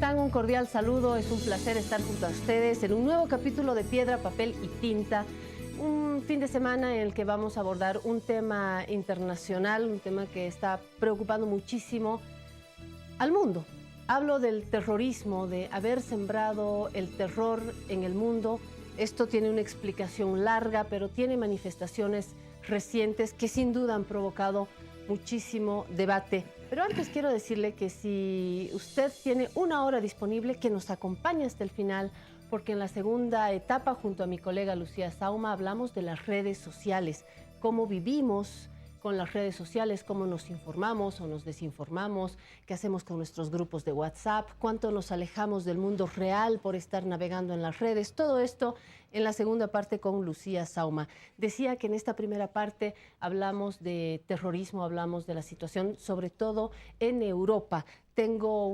están? Un cordial saludo, es un placer estar junto a ustedes en un nuevo capítulo de Piedra, Papel y Tinta. Un fin de semana en el que vamos a abordar un tema internacional, un tema que está preocupando muchísimo al mundo. Hablo del terrorismo, de haber sembrado el terror en el mundo. Esto tiene una explicación larga, pero tiene manifestaciones recientes que sin duda han provocado muchísimo debate. Pero antes quiero decirle que si usted tiene una hora disponible, que nos acompañe hasta el final, porque en la segunda etapa, junto a mi colega Lucía Sauma, hablamos de las redes sociales, cómo vivimos con las redes sociales, cómo nos informamos o nos desinformamos, qué hacemos con nuestros grupos de WhatsApp, cuánto nos alejamos del mundo real por estar navegando en las redes. Todo esto en la segunda parte con Lucía Sauma. Decía que en esta primera parte hablamos de terrorismo, hablamos de la situación, sobre todo en Europa. Tengo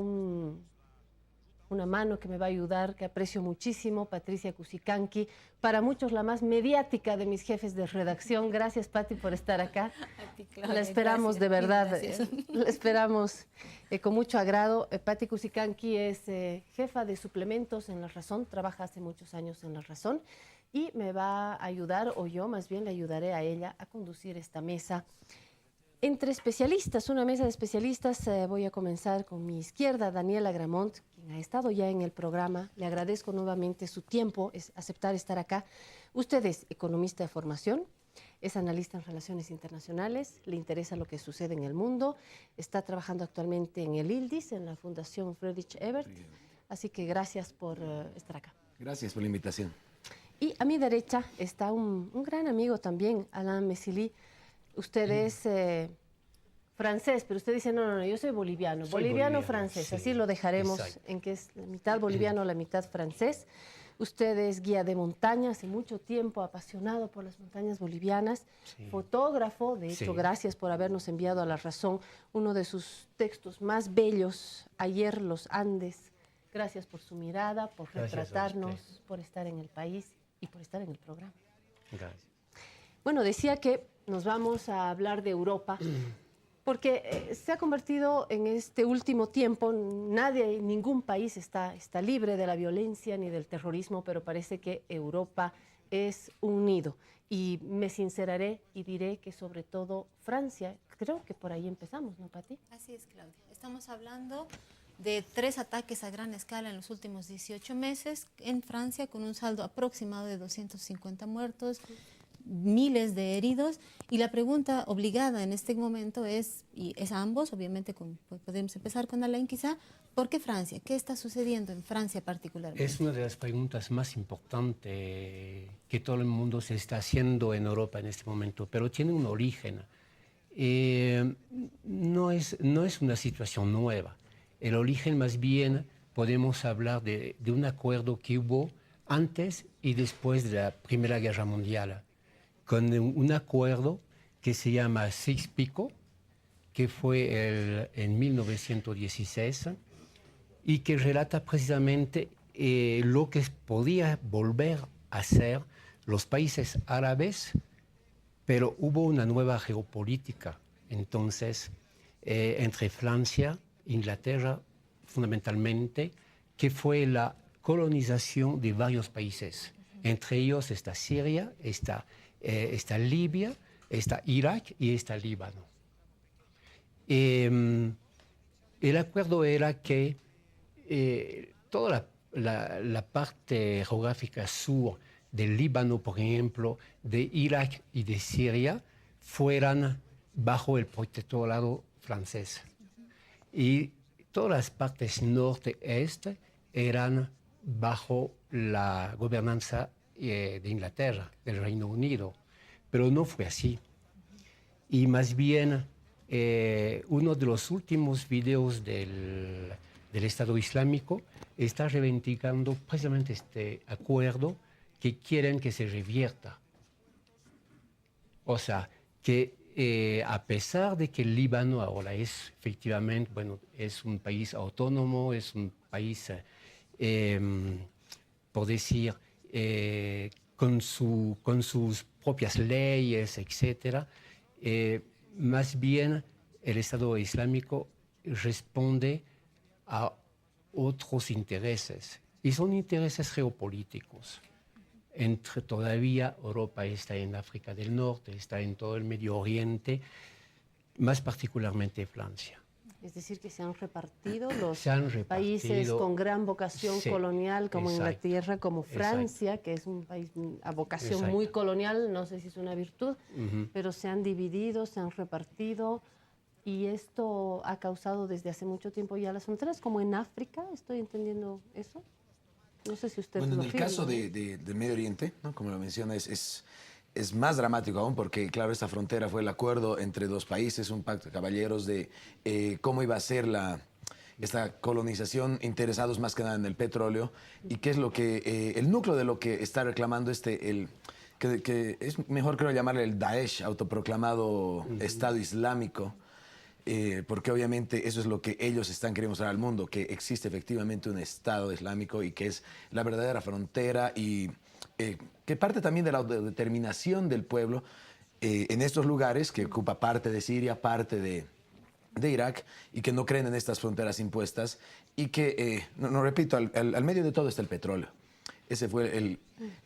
una mano que me va a ayudar, que aprecio muchísimo, Patricia Cusicanqui, para muchos la más mediática de mis jefes de redacción. Gracias, Pati, por estar acá. A ti, Claudia, la esperamos gracias, de verdad, la esperamos con mucho agrado. Pati Cusicanqui es jefa de suplementos en La Razón, trabaja hace muchos años en La Razón y me va a ayudar, o yo más bien le ayudaré a ella a conducir esta mesa entre especialistas, una mesa de especialistas. Voy a comenzar con mi izquierda, Daniela Gramont, quien ha estado ya en el programa. Le agradezco nuevamente su tiempo, es aceptar estar acá. Usted es economista de formación, es analista en relaciones internacionales, le interesa lo que sucede en el mundo, está trabajando actualmente en el ILDIS, en la Fundación Friedrich Ebert. Así que gracias por estar acá. Gracias por la invitación. Y a mi derecha está un gran amigo también, Alain Mesili. Usted es francés, pero usted dice, no, yo soy boliviano. Boliviano-francés, sí, así lo dejaremos, exacto, en que es la mitad boliviano, la mitad francés. Usted es guía de montaña, hace mucho tiempo apasionado por las montañas bolivianas, sí, fotógrafo, de hecho, sí, gracias por habernos enviado a La Razón uno de sus textos más bellos, Ayer los Andes. Gracias por su mirada, por retratarnos, por estar en el país y por estar en el programa. Gracias. Bueno, decía que nos vamos a hablar de Europa, porque se ha convertido en este último tiempo, ningún país está libre de la violencia ni del terrorismo, pero parece que Europa es un nido. Y me sinceraré y diré que sobre todo Francia, creo que por ahí empezamos, ¿no, Pati? Así es, Claudia. Estamos hablando de 3 ataques a gran escala en los últimos 18 meses en Francia, con un saldo aproximado de 250 muertos, miles de heridos, y la pregunta obligada en este momento es, y es a ambos, obviamente podemos empezar con Alain quizá, ¿por qué Francia? ¿Qué está sucediendo en Francia particularmente? Es una de las preguntas más importantes que todo el mundo se está haciendo en Europa en este momento, pero tiene un origen. No es una situación nueva. El origen más bien podemos hablar de un acuerdo que hubo antes y después de la Primera Guerra Mundial, con un acuerdo que se llama Sykes-Picot, que fue en 1916, y que relata precisamente lo que podía volver a ser los países árabes, pero hubo una nueva geopolítica. Entonces, entre Francia, Inglaterra, fundamentalmente, que fue la colonización de varios países. Entre ellos está Siria, está Libia, está Irak y está Líbano. El acuerdo era que toda la parte geográfica sur del Líbano, por ejemplo, de Irak y de Siria, fueran bajo el protectorado francés. Y todas las partes norte-este eran bajo la gobernanza de Inglaterra, del Reino Unido. Pero no fue así. Y más bien, uno de los últimos videos del Estado Islámico está reivindicando precisamente este acuerdo, que quieren que se revierta. O sea, que a pesar de que el Líbano ahora es efectivamente, bueno, es un país autónomo, es un país, por decir, con sus propias leyes, etc., más bien el Estado Islámico responde a otros intereses, y son intereses geopolíticos. Todavía Europa está en África del Norte, está en todo el Medio Oriente, más particularmente Francia. Es decir, que se han repartido los países repartido, con gran vocación sí, colonial, como exacto, Inglaterra, como Francia, que es un país a vocación exacto, muy colonial, no sé si es una virtud, pero se han dividido, se han repartido, y esto ha causado desde hace mucho tiempo ya las fronteras, como en África, ¿estoy entendiendo eso? No sé si usted Bueno, lo en el firma, caso ¿no? del Medio Oriente, ¿no? Como lo menciona, es más dramático aún porque, claro, esta frontera fue el acuerdo entre dos países, un pacto de caballeros de cómo iba a ser esta colonización, interesados más que nada en el petróleo, y qué es lo que, el núcleo de lo que está reclamando que es mejor creo llamarle el Daesh, autoproclamado Estado Islámico, porque obviamente eso es lo que ellos están queriendo mostrar al mundo, que existe efectivamente un Estado Islámico y que es la verdadera frontera y que parte también de la autodeterminación del pueblo en estos lugares, que ocupa parte de Siria, parte de Irak, y que no creen en estas fronteras impuestas y que, no repito, al medio de todo está el petróleo. Ese fue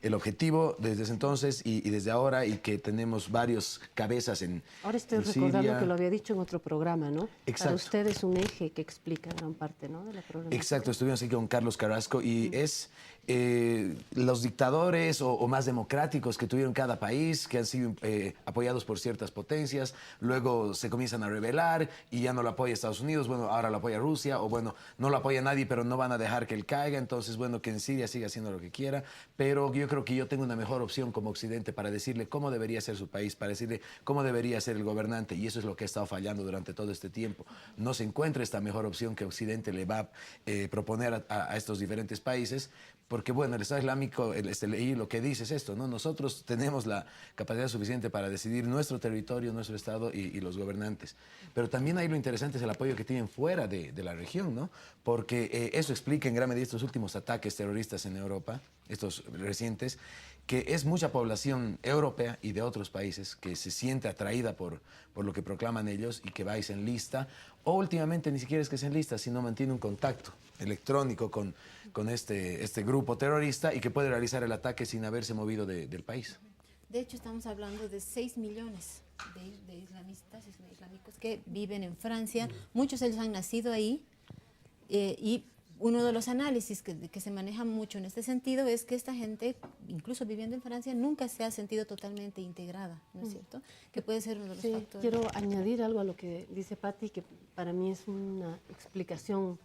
el objetivo desde ese entonces y desde ahora, y que tenemos varios cabezas en Ahora estoy en recordando Siria. que lo había dicho en otro programa, ¿no? Exacto. Para usted es un eje que explica gran parte, ¿no?, de la programación. Exacto, estuvimos aquí con Carlos Carrasco y es los dictadores o más democráticos que tuvieron cada país, que han sido apoyados por ciertas potencias, luego se comienzan a rebelar y ya no lo apoya Estados Unidos, bueno, ahora lo apoya Rusia, o bueno, no lo apoya nadie, pero no van a dejar que él caiga, entonces, bueno, que en Siria siga haciendo lo que quiera, pero yo creo que yo tengo una mejor opción como Occidente para decirle cómo debería ser su país, para decirle cómo debería ser el gobernante, y eso es lo que ha estado fallando durante todo este tiempo. No se encuentra esta mejor opción que Occidente le va a proponer a estos diferentes países, porque bueno, el Estado Islámico, y lo que dice es esto, ¿no? Nosotros tenemos la capacidad suficiente para decidir nuestro territorio, nuestro Estado y los gobernantes. Pero también ahí lo interesante es el apoyo que tienen fuera de la región, ¿no? Porque eso explica en gran medida estos últimos ataques terroristas en Europa, estos recientes, que es mucha población europea y de otros países que se siente atraída por lo que proclaman ellos y que va y se enlista, o últimamente ni siquiera es que se enlista, sino mantiene un contacto electrónico con este grupo terrorista y que puede realizar el ataque sin haberse movido del país. De hecho, estamos hablando de 6 millones de islamistas, islámicos que viven en Francia. Muchos de ellos han nacido ahí y uno de los análisis que se maneja mucho en este sentido es que esta gente, incluso viviendo en Francia, nunca se ha sentido totalmente integrada, ¿no es cierto? Que puede ser uno de los factores. Quiero añadir algo a lo que dice Patti, que para mí es una explicación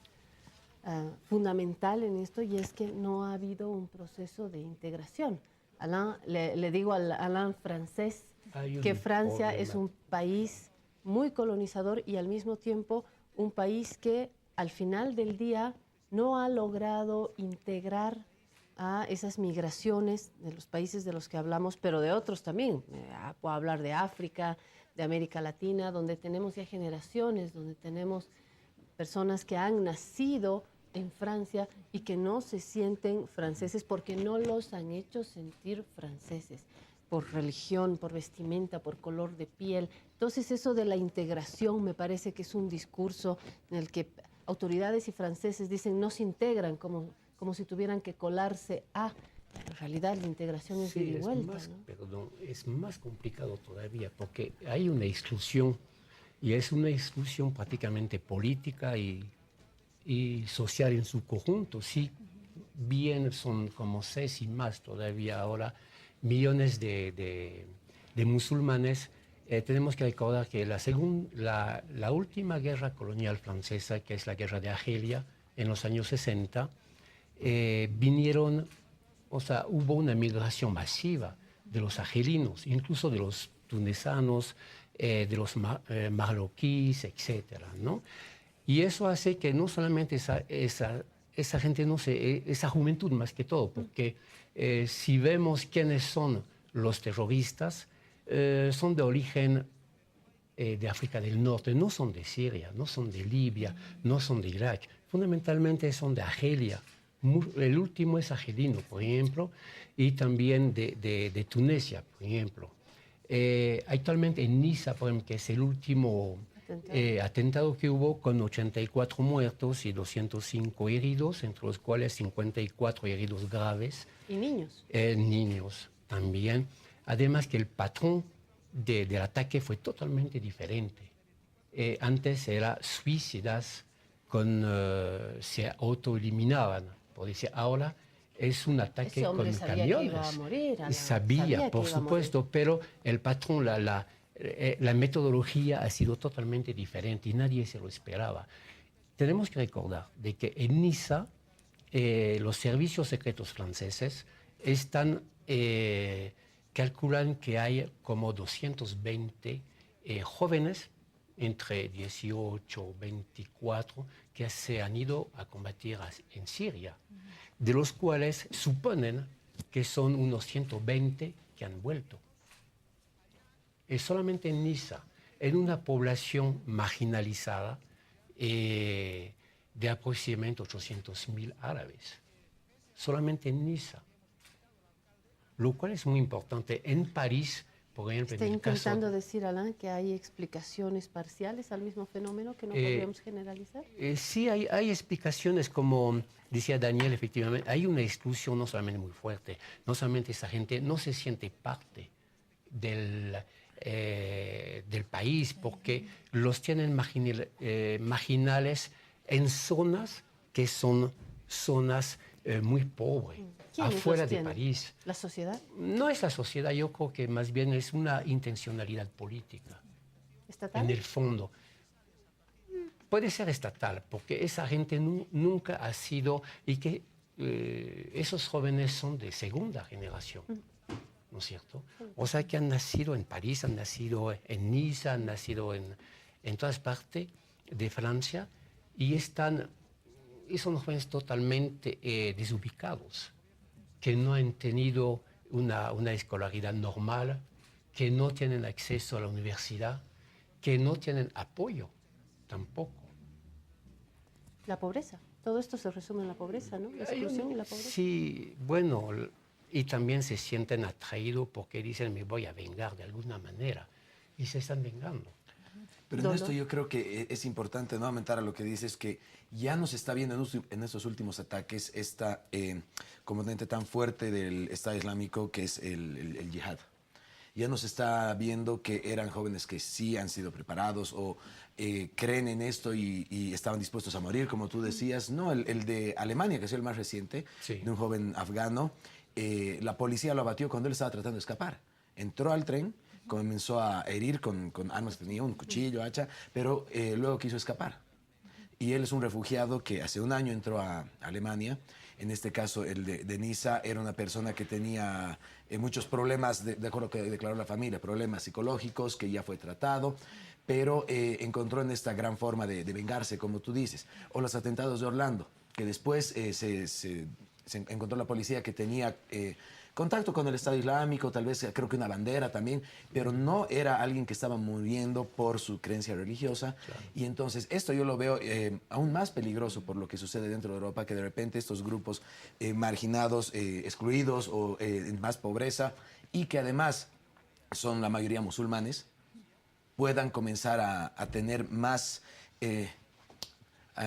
fundamental en esto, y es que no ha habido un proceso de integración. Alain, le digo al Alain francés que Francia es un país muy colonizador y al mismo tiempo un país que al final del día no ha logrado integrar a esas migraciones de los países de los que hablamos, pero de otros también. Puedo hablar de África, de América Latina, donde tenemos ya generaciones, donde tenemos personas que han nacido en Francia y que no se sienten franceses porque no los han hecho sentir franceses, por religión, por vestimenta, por color de piel. Entonces eso de la integración me parece que es un discurso en el que autoridades y franceses dicen no se integran como si tuvieran que colarse a... En realidad la integración es de ida y vuelta, ¿no? Perdón, es más complicado todavía porque hay una exclusión, y es una exclusión prácticamente política y social en su conjunto. Sí, bien son como 6 y más todavía ahora millones de musulmanes. Tenemos que recordar que la última guerra colonial francesa, que es la guerra de Argelia, en los años 60, hubo una migración masiva de los argelinos, incluso de los tunecinos, de los marroquíes, etcétera, ¿no? Y eso hace que no solamente esa gente, esa juventud más que todo, porque si vemos quiénes son los terroristas, son de origen de África del Norte, no son de Siria, no son de Libia, no son de Irak, fundamentalmente son de Argelia. El último es argelino, por ejemplo, y también de Tunisia, por ejemplo. Actualmente en Niza, por ejemplo, que es el último atentado que hubo con 84 muertos y 205 heridos, entre los cuales 54 heridos graves. ¿Y niños? Niños también. Además que el patrón del ataque fue totalmente diferente. Antes era suicidas, se autoeliminaban, por decir, ahora es un ataque con camiones. Que iba a morir, sabía, por supuesto, pero el patrón, la metodología ha sido totalmente diferente y nadie se lo esperaba. Tenemos que recordar de que en Niza los servicios secretos franceses calculan que hay como 220 jóvenes entre 18 y 24 que se han ido a combatir en Siria, de los cuales suponen que son unos 120 que han vuelto. Es solamente en Niza, en una población marginalizada de aproximadamente 800.000 árabes, solamente en Niza. Lo cual es muy importante. En París, por ejemplo... ¿Está intentando decir, Alain, que hay explicaciones parciales al mismo fenómeno que no podríamos generalizar? Sí, hay explicaciones, como decía Daniel, efectivamente. Hay una exclusión no solamente muy fuerte, no solamente esa gente no se siente parte del país, porque los tienen marginales en zonas que son zonas muy pobres, afuera de París. ¿La sociedad? No es la sociedad, yo creo que más bien es una intencionalidad política. ¿Estatal? En el fondo. Puede ser estatal, porque esa gente nunca ha sido, y que esos jóvenes son de segunda generación, ¿no es cierto? O sea, que han nacido en París, han nacido en Niza, han nacido en todas partes de Francia, y son jóvenes totalmente desubicados, que no han tenido una escolaridad normal, que no tienen acceso a la universidad, que no tienen apoyo tampoco. La pobreza. Todo esto se resume en la pobreza, ¿no? La exclusión y la pobreza. Sí, bueno, y también se sienten atraídos porque dicen, me voy a vengar de alguna manera, y se están vengando. Pero en esto yo creo que es importante no aumentar a lo que dices, que ya nos está viendo en estos últimos ataques esta componente tan fuerte del Estado Islámico que es el yihad. Ya nos está viendo que eran jóvenes que sí han sido preparados o creen en esto y estaban dispuestos a morir, como tú decías. No, el de Alemania, que es el más reciente, sí, de un joven afgano, la policía lo abatió cuando él estaba tratando de escapar. Entró al tren, comenzó a herir con armas que tenía, un cuchillo, hacha, pero luego quiso escapar. Y él es un refugiado que hace un año entró a Alemania. En este caso, el de Niza era una persona que tenía muchos problemas, de acuerdo a lo que declaró la familia, problemas psicológicos, que ya fue tratado, pero encontró en esta gran forma de vengarse, como tú dices. O los atentados de Orlando, que después se encontró la policía que tenía contacto con el Estado Islámico, tal vez creo que una bandera también, pero no era alguien que estaba muriendo por su creencia religiosa. Claro. Y entonces esto yo lo veo aún más peligroso por lo que sucede dentro de Europa, que de repente estos grupos marginados, excluidos o en más pobreza, y que además son la mayoría musulmanes, puedan comenzar a tener más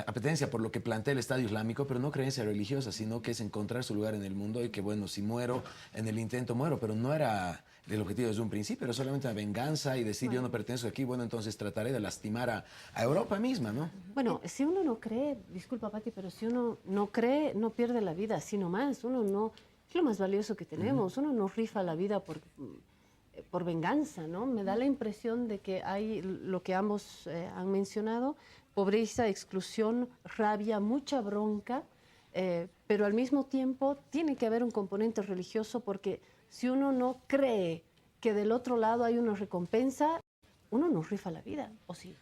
apetencia por lo que plantea el Estado Islámico, pero no creencia religiosa, sino que es encontrar su lugar en el mundo y que, bueno, si muero en el intento, muero, pero no era el objetivo desde un principio, era solamente una venganza y decir, yo no pertenezco aquí, bueno, entonces trataré de lastimar a Europa misma, ¿no? Bueno, si uno no cree, disculpa, Pati, pero si uno no cree, no pierde la vida, así nomás, uno no, es lo más valioso que tenemos, uno no rifa la vida por venganza, ¿no? Me da la impresión de que hay lo que ambos han mencionado, pobreza, exclusión, rabia, mucha bronca, pero al mismo tiempo tiene que haber un componente religioso, porque si uno no cree que del otro lado hay una recompensa, uno no rifa la vida, ¿o sí?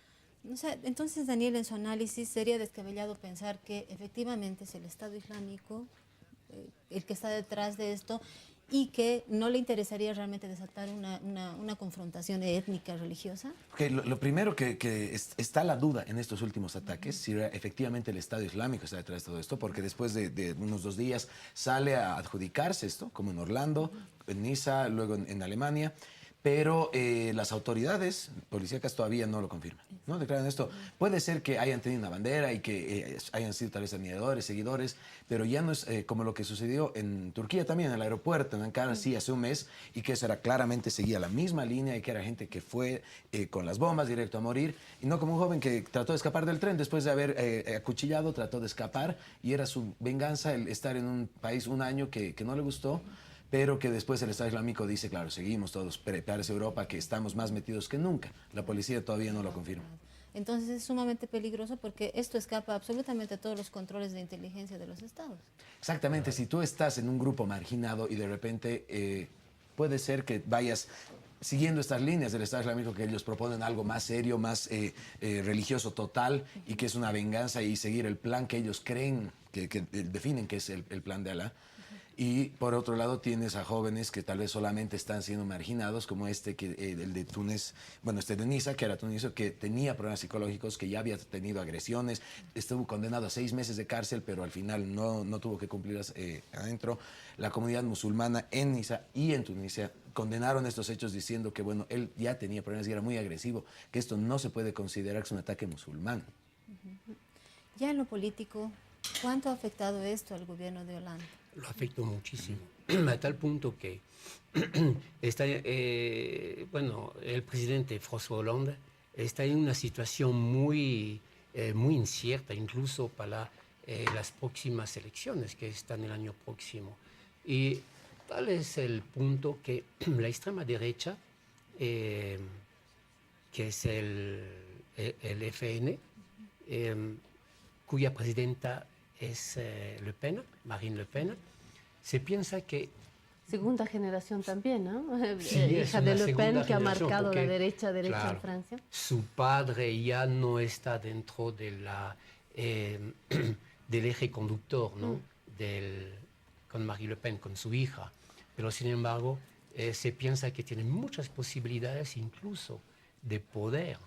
O sea, entonces, Daniel, en su análisis sería descabellado pensar que efectivamente es el Estado Islámico el que está detrás de esto y que no le interesaría realmente desatar una confrontación étnica, religiosa. Okay, lo primero que está la duda en estos últimos ataques, si efectivamente el Estado Islámico está detrás de todo esto, porque después de unos 2 días sale a adjudicarse esto, como en Orlando, en Niza, luego en Alemania, pero las autoridades policíacas todavía no lo confirman, ¿no? Declaran esto. Puede ser que hayan tenido una bandera y que hayan sido tal vez admiradores, seguidores, pero ya no es como lo que sucedió en Turquía también, en el aeropuerto, en Ankara, sí, hace un mes, y que eso era claramente, seguía la misma línea y que era gente que fue con las bombas directo a morir, y no como un joven que trató de escapar del tren después de haber acuchillado, trató de escapar, y era su venganza el estar en un país un año que no le gustó, pero que después el Estado Islámico dice, claro, seguimos todos, parece Europa, que estamos más metidos que nunca. La policía todavía no lo confirma. Entonces es sumamente peligroso porque esto escapa absolutamente a todos los controles de inteligencia de los estados. Exactamente, si tú estás en un grupo marginado y de repente puede ser que vayas siguiendo estas líneas del Estado Islámico, que ellos proponen algo más serio, más religioso total, y que es una venganza, y seguir el plan que ellos creen, que definen que es el plan de Alá. Y por otro lado tienes a jóvenes que tal vez solamente están siendo marginados, como el de Túnez, bueno, de Niza, que era tunisio, que tenía problemas psicológicos, que ya había tenido agresiones, estuvo condenado a 6 meses de cárcel, pero al final no tuvo que cumplirlas adentro. La comunidad musulmana en Niza y en Tunisia condenaron estos hechos diciendo que, bueno, él ya tenía problemas y era muy agresivo, que esto no se puede considerar que es un ataque musulmán. Ya en lo político, ¿cuánto ha afectado esto al gobierno de Holanda? Lo afectó muchísimo, a tal punto que el presidente François Hollande está en una situación muy incierta, incluso para las próximas elecciones que están el año próximo. Y tal es el punto que la extrema derecha, que es el FN, cuya presidenta es Le Pen, Marine Le Pen, se piensa que... Segunda generación también, ¿no? Sí, hija de Le Pen, que ha marcado porque, la derecha claro, en Francia. Su padre ya no está dentro del eje conductor, ¿no? Con Marine Le Pen, con su hija. Pero sin embargo, se piensa que tiene muchas posibilidades incluso de poder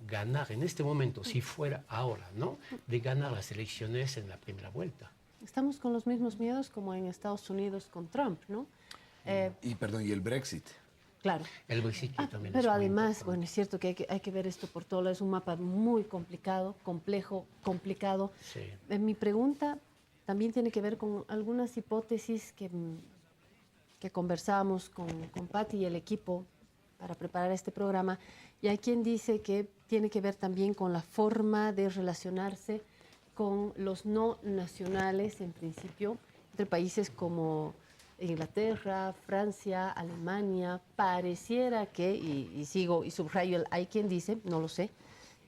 ganar en este momento, si fuera ahora, ¿no? De ganar las elecciones en la primera vuelta. Estamos con los mismos miedos como en Estados Unidos con Trump, ¿no? Y el Brexit. Claro. El Brexit también pero es muy además, importante. bueno, es cierto que hay que ver esto por todo lado. Es un mapa muy complicado, complejo, complicado. Sí. Mi pregunta también tiene que ver con algunas hipótesis que conversamos con Patti y el equipo para preparar este programa. Y hay quien dice que tiene que ver también con la forma de relacionarse con los no nacionales, en principio, entre países como Inglaterra, Francia, Alemania. Pareciera que, y sigo y subrayo, hay quien dice, no lo sé,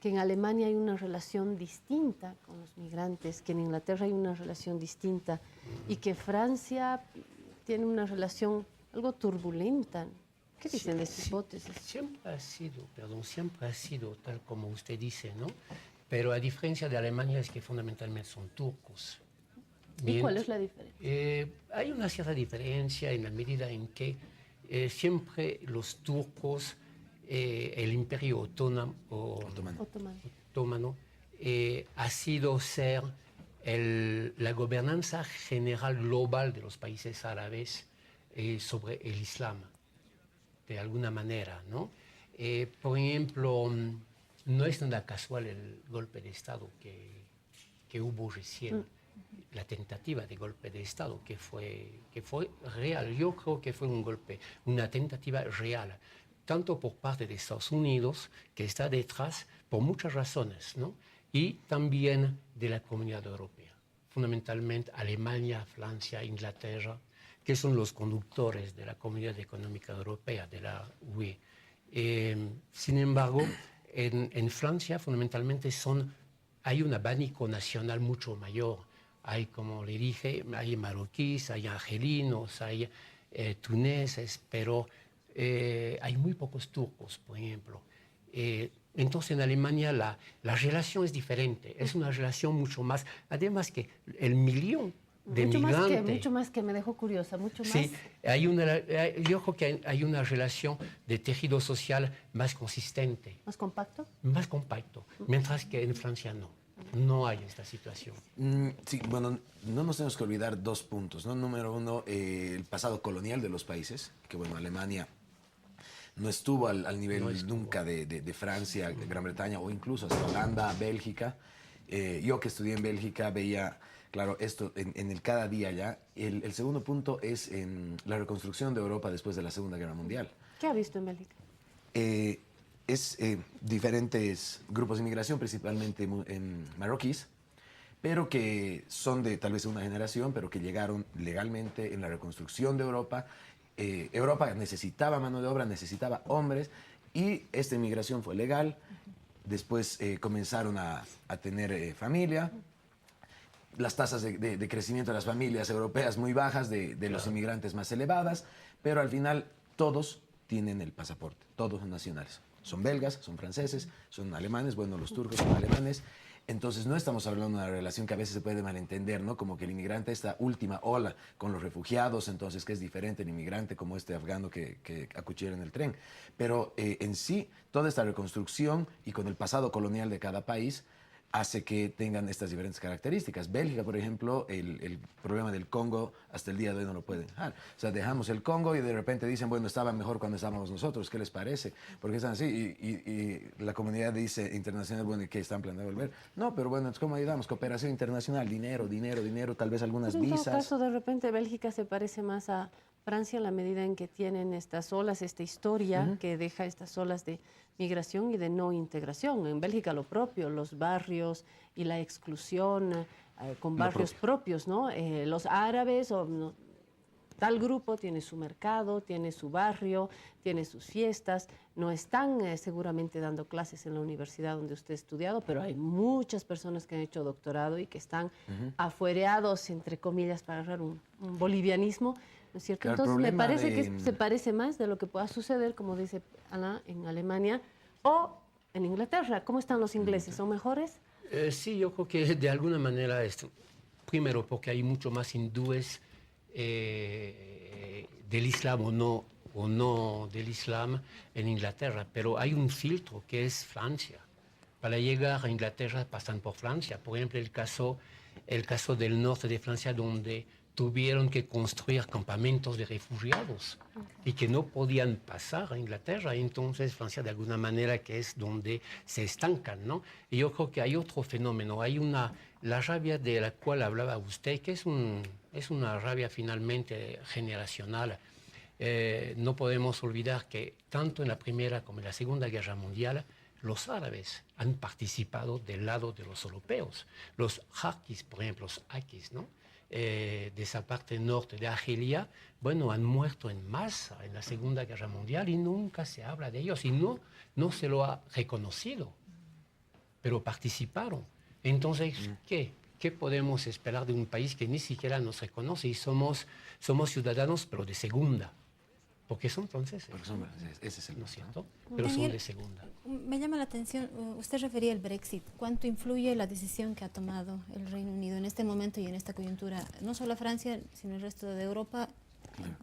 que en Alemania hay una relación distinta con los migrantes, que en Inglaterra hay una relación distinta y que Francia tiene una relación algo turbulenta. ¿Qué dicen de esta hipótesis? Siempre ha sido tal como usted dice, ¿no? Pero a diferencia de Alemania es que fundamentalmente son turcos. ¿Y cuál es la diferencia? Hay una cierta diferencia en la medida en que siempre los turcos, el imperio otomano, ha sido ser la gobernanza general global de los países árabes sobre el Islam, de alguna manera, ¿no? Por ejemplo, no es nada casual el golpe de Estado que hubo recién, la tentativa de golpe de Estado que fue real. Yo creo que fue una tentativa real, tanto por parte de Estados Unidos, que está detrás por muchas razones, ¿no? Y también de la Comunidad Europea, fundamentalmente Alemania, Francia, Inglaterra, que son los conductores de la Comunidad Económica Europea, de la UE. Sin embargo, en Francia fundamentalmente hay un abanico nacional mucho mayor. Hay, como le dije, hay marroquíes, hay argelinos, hay tuneses, pero hay muy pocos turcos, por ejemplo. Entonces en Alemania la relación es diferente, es una relación mucho más, además que el millón de migrantes. Mucho más que me dejó curiosa, mucho más. Sí, yo creo que hay una relación de tejido social más consistente. ¿Más compacto? Más compacto, mientras que en Francia no hay esta situación. Sí, bueno, no nos tenemos que olvidar 2 puntos, ¿no? Número 1, el pasado colonial de los países, que bueno, Alemania no estuvo al nivel No estuvo. nunca de Francia, de Gran Bretaña o incluso hasta Holanda, Bélgica. Yo que estudié en Bélgica veía, claro, esto en el cada día ya. El segundo punto es la reconstrucción de Europa después de la Segunda Guerra Mundial. ¿Qué ha visto en Bélgica? Es diferentes grupos de inmigración, principalmente en marroquíes, pero que son de tal vez una generación, pero que llegaron legalmente en la reconstrucción de Europa. Europa necesitaba mano de obra, necesitaba hombres, y esta inmigración fue legal. Después comenzaron a tener familia. Las tasas de crecimiento de las familias europeas muy bajas, de los inmigrantes más elevadas, pero al final todos tienen el pasaporte, todos son nacionales. Son belgas, son franceses, son alemanes, bueno, los turcos son alemanes. Entonces no estamos hablando de una relación que a veces se puede malentender, ¿no? Como que el inmigrante, esta última ola con los refugiados, entonces que es diferente el inmigrante como este afgano que acuchilla en el tren. Pero en sí, toda esta reconstrucción y con el pasado colonial de cada país hace que tengan estas diferentes características. Bélgica, por ejemplo, el problema del Congo hasta el día de hoy no lo pueden dejar. O sea, dejamos el Congo y de repente dicen, bueno, estaba mejor cuando estábamos nosotros, ¿qué les parece? Porque están así y la comunidad dice internacional, bueno, ¿y qué están planeando volver? No, pero bueno, ¿cómo ayudamos? Cooperación internacional, dinero, dinero, dinero, tal vez algunas Pero en todo visas. caso, de repente Bélgica se parece más a Francia en la medida en que tienen estas olas, esta historia que deja estas olas de migración y de no integración. En Bélgica lo propio, los barrios y la exclusión con barrios propios, ¿no? Los árabes o tal grupo tiene su mercado, tiene su barrio, tiene sus fiestas. No están seguramente dando clases en la universidad donde usted ha estudiado, pero hay muchas personas que han hecho doctorado y que están afuereados, entre comillas, para agarrar un bolivianismo, ¿no es cierto? Claro, Entonces me problema parece de- que se parece más de lo que pueda suceder, como dice Ana, en Alemania o en Inglaterra. ¿Cómo están los ingleses? ¿Son mejores? Sí, yo creo que de alguna manera, primero porque hay mucho más hindúes del Islam o no del Islam en Inglaterra, pero hay un filtro que es Francia. Para llegar a Inglaterra pasan por Francia. Por ejemplo, el caso del norte de Francia, donde tuvieron que construir campamentos de refugiados y que no podían pasar a Inglaterra. Entonces, Francia, de alguna manera, que es donde se estancan, ¿no? Y yo creo que hay otro fenómeno. Hay la rabia de la cual hablaba usted, que es una rabia finalmente generacional. No podemos olvidar que tanto en la Primera como en la Segunda Guerra Mundial, los árabes han participado del lado de los europeos. Los jarquis, por ejemplo, los aquis, ¿no? De esa parte norte de Argelia, bueno, han muerto en masa en la Segunda Guerra Mundial y nunca se habla de ellos y no se lo ha reconocido, pero participaron. Entonces, ¿qué podemos esperar de un país que ni siquiera nos reconoce y somos ciudadanos, pero de segunda? Porque son franceses, Porque son franceses, ese es el ¿no es punto, cierto? Pero son Daniel, de segunda. Me llama la atención, usted refería al Brexit. ¿Cuánto influye la decisión que ha tomado el Reino Unido en este momento y en esta coyuntura, no solo a Francia, sino el resto de Europa,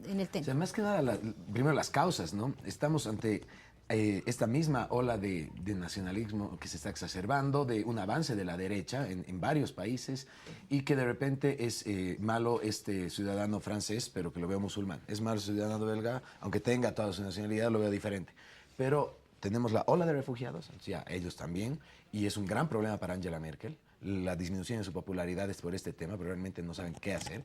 en el O tema? sea, más que nada, primero las causas, ¿no? Estamos ante esta misma ola de nacionalismo que se está exacerbando, de un avance de la derecha en varios países y que de repente es malo este ciudadano francés, pero que lo veo musulmán. Es malo el ciudadano belga, aunque tenga toda su nacionalidad, lo veo diferente. Pero tenemos la ola de refugiados, o sea, ellos también, y es un gran problema para Angela Merkel. La disminución de su popularidad es por este tema, pero realmente no saben qué hacer.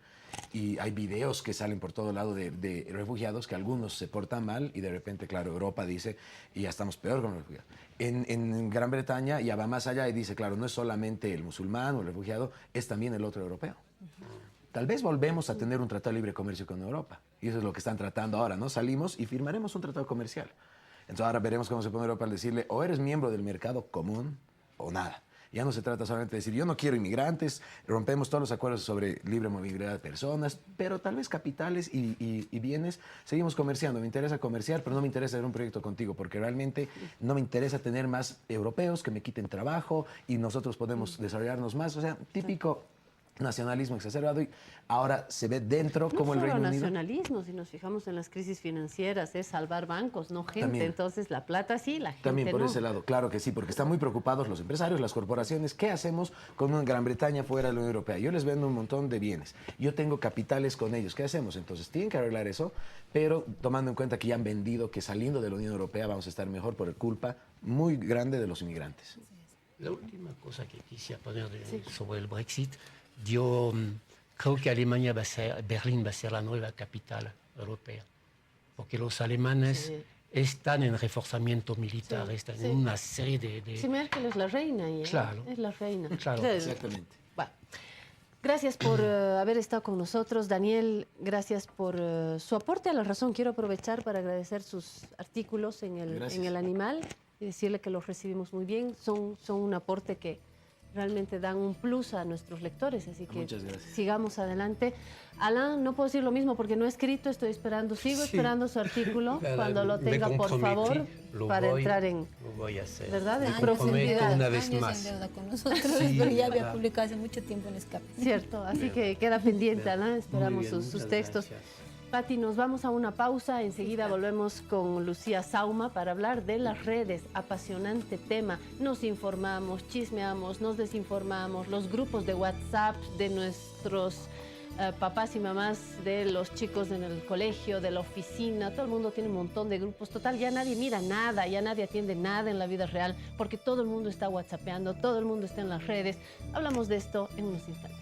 Y hay videos que salen por todo lado de refugiados que algunos se portan mal y de repente, claro, Europa dice, y ya estamos peor con los refugiados. En Gran Bretaña ya va más allá y dice, claro, no es solamente el musulmán o el refugiado, es también el otro europeo. Tal vez volvemos a tener un tratado de libre comercio con Europa. Y eso es lo que están tratando ahora, ¿no? Salimos y firmaremos un tratado comercial. Entonces ahora veremos cómo se pone Europa al decirle, o eres miembro del mercado común o nada. Ya no se trata solamente de decir, yo no quiero inmigrantes, rompemos todos los acuerdos sobre libre movilidad de personas, pero tal vez capitales y bienes, seguimos comerciando. Me interesa comerciar, pero no me interesa hacer un proyecto contigo, porque realmente no me interesa tener más europeos que me quiten trabajo y nosotros podemos desarrollarnos más. O sea, típico nacionalismo exacerbado y ahora se ve dentro como el Reino Unido. No solo nacionalismo, si nos fijamos en las crisis financieras, es salvar bancos, no gente. También. Entonces la plata sí, la gente También por no. ese lado, claro que sí, porque están muy preocupados los empresarios, las corporaciones. ¿Qué hacemos con una Gran Bretaña fuera de la Unión Europea? Yo les vendo un montón de bienes, yo tengo capitales con ellos. ¿Qué hacemos? Entonces tienen que arreglar eso, pero tomando en cuenta que ya han vendido que saliendo de la Unión Europea vamos a estar mejor por culpa muy grande de los inmigrantes. La última cosa que quisiera poner sobre el Brexit, yo creo que Alemania Berlín va a ser la nueva capital europea, porque los alemanes están en reforzamiento militar, están en una serie de... Sí, Merkel es la reina. Claro. Es la reina. Claro. Exactamente. Bueno, gracias por haber estado con nosotros. Daniel, gracias por su aporte a La Razón. Quiero aprovechar para agradecer sus artículos en el Animal y decirle que los recibimos muy bien. Son un aporte que realmente dan un plus a nuestros lectores, así que sigamos adelante. Alain, no puedo decir lo mismo porque no he escrito, estoy esperando, sigo esperando su artículo. Cuando lo tenga, por favor, para entrar en... Lo voy a hacer. ¿Verdad? En profundidad. Una vez años más. en deuda con nosotros, pero ya había publicado hace mucho tiempo en Escape. Cierto, así que queda pendiente, Alain, esperamos Muy bien, sus textos. gracias. Pati, nos vamos a una pausa, enseguida volvemos con Lucía Sauma para hablar de las redes, apasionante tema. Nos informamos, chismeamos, nos desinformamos, los grupos de WhatsApp de nuestros papás y mamás, de los chicos en el colegio, de la oficina, todo el mundo tiene un montón de grupos. Total, ya nadie mira nada, ya nadie atiende nada en la vida real, porque todo el mundo está whatsappeando, todo el mundo está en las redes. Hablamos de esto en unos instantes.